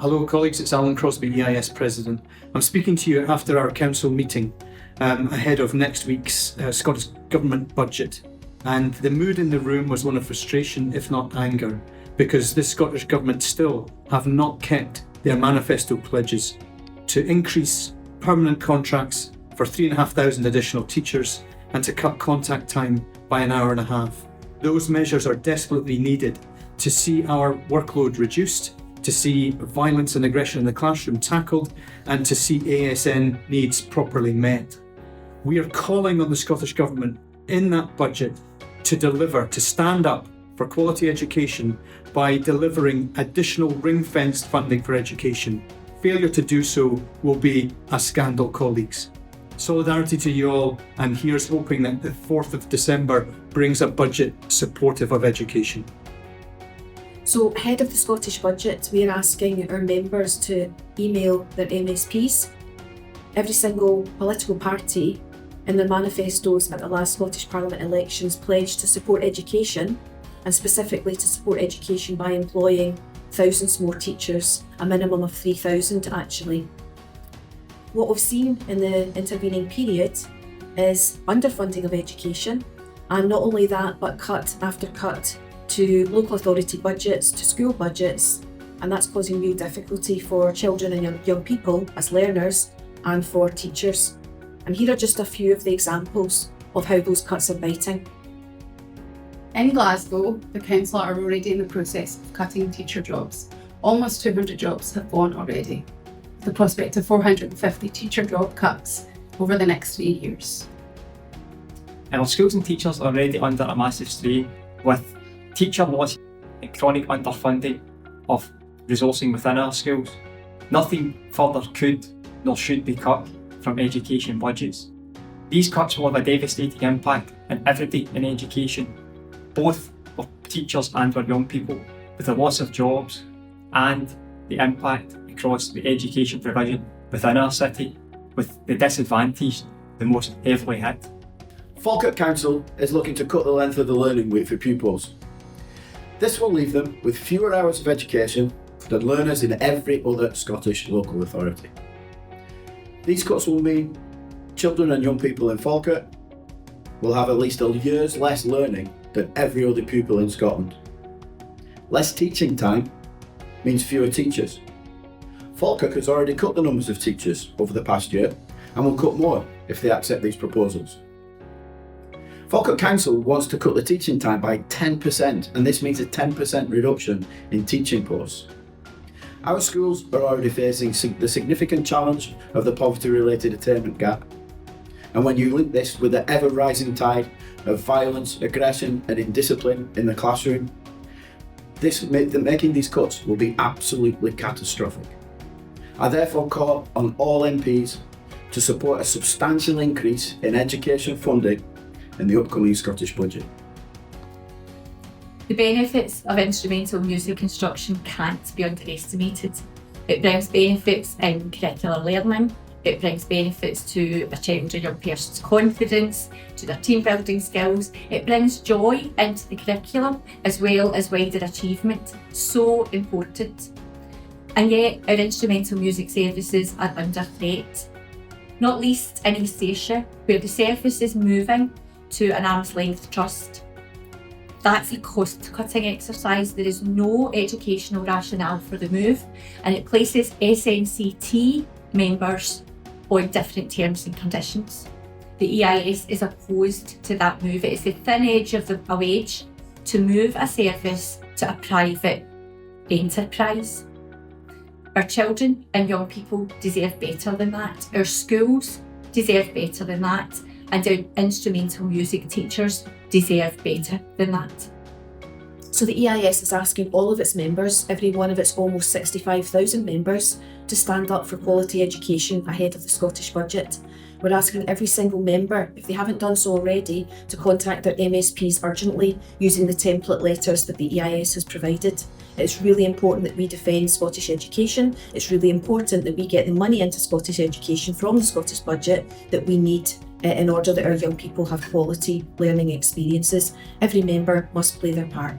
Hello colleagues, it's Alan Crosby, EIS President. I'm speaking to you after our council meeting ahead of next week's Scottish Government budget. And the mood in the room was one of frustration, if not anger, because this Scottish Government still have not kept their manifesto pledges to increase permanent contracts for 3,500 additional teachers and to cut contact time by an hour and a half. Those measures are desperately needed to see our workload reduced, to see violence and aggression in the classroom tackled, and to see ASN needs properly met. We are calling on the Scottish Government in that budget to deliver, to stand up for quality education by delivering additional ring-fenced funding for education. Failure to do so will be a scandal, colleagues. Solidarity to you all, and here's hoping that the 4th of December brings a budget supportive of education. So ahead of the Scottish budget, we are asking our members to email their MSPs. Every single political party in their manifestos at the last Scottish Parliament elections pledged to support education, and specifically to support education by employing thousands more teachers, a minimum of 3,000 actually. What we've seen in the intervening period is underfunding of education, and not only that, but cut after cut to local authority budgets, to school budgets, and that's causing real difficulty for children and young people as learners and for teachers. And here are just a few of the examples of how those cuts are biting. In Glasgow, the council are already in the process of cutting teacher jobs. Almost 200 jobs have gone already, with the prospect of 450 teacher job cuts over the next 3 years. And our schools and teachers are already under a massive strain with teacher loss and chronic underfunding of resourcing within our schools. Nothing further could nor should be cut from education budgets. These cuts will have a devastating impact on everybody in education, both for teachers and for young people, with the loss of jobs and the impact across the education provision within our city, with the disadvantaged the most heavily hit. Falkirk Council is looking to cut the length of the learning week for pupils. This will leave them with fewer hours of education than learners in every other Scottish local authority. These cuts will mean children and young people in Falkirk will have at least a year's less learning than every other pupil in Scotland. Less teaching time means fewer teachers. Falkirk has already cut the numbers of teachers over the past year and will cut more if they accept these proposals. Falkirk Council wants to cut the teaching time by 10%, and this means a 10% reduction in teaching posts. Our schools are already facing the significant challenge of the poverty-related attainment gap. And when you link this with the ever-rising tide of violence, aggression and indiscipline in the classroom, making these cuts will be absolutely catastrophic. I therefore call on all MPs to support a substantial increase in education funding in the upcoming Scottish budget. The benefits of instrumental music instruction can't be underestimated. It brings benefits in curricular learning, it brings benefits to a child or young person's confidence, to their team building skills, it brings joy into the curriculum as well as wider achievement. So important. And yet our instrumental music services are under threat, not least in East Ayrshire, where the service is moving to an arm's length trust. That's a cost-cutting exercise. There is no educational rationale for the move, and it places SNCT members on different terms and conditions. The EIS is opposed to that move. It is the thin edge of a wedge to move a service to a private enterprise. Our children and young people deserve better than that. Our schools deserve better than that. And our instrumental music teachers deserve better than that. So the EIS is asking all of its members, every one of its almost 65,000 members, to stand up for quality education ahead of the Scottish budget. We're asking every single member, if they haven't done so already, to contact their MSPs urgently using the template letters that the EIS has provided. It's really important that we defend Scottish education. It's really important that we get the money into Scottish education from the Scottish budget that we need in order that our young people have quality learning experiences. Every member must play their part.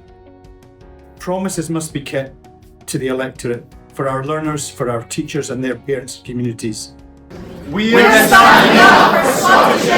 Promises must be kept to the electorate for our learners, for our teachers and their parents and communities. We're standing up for Scottish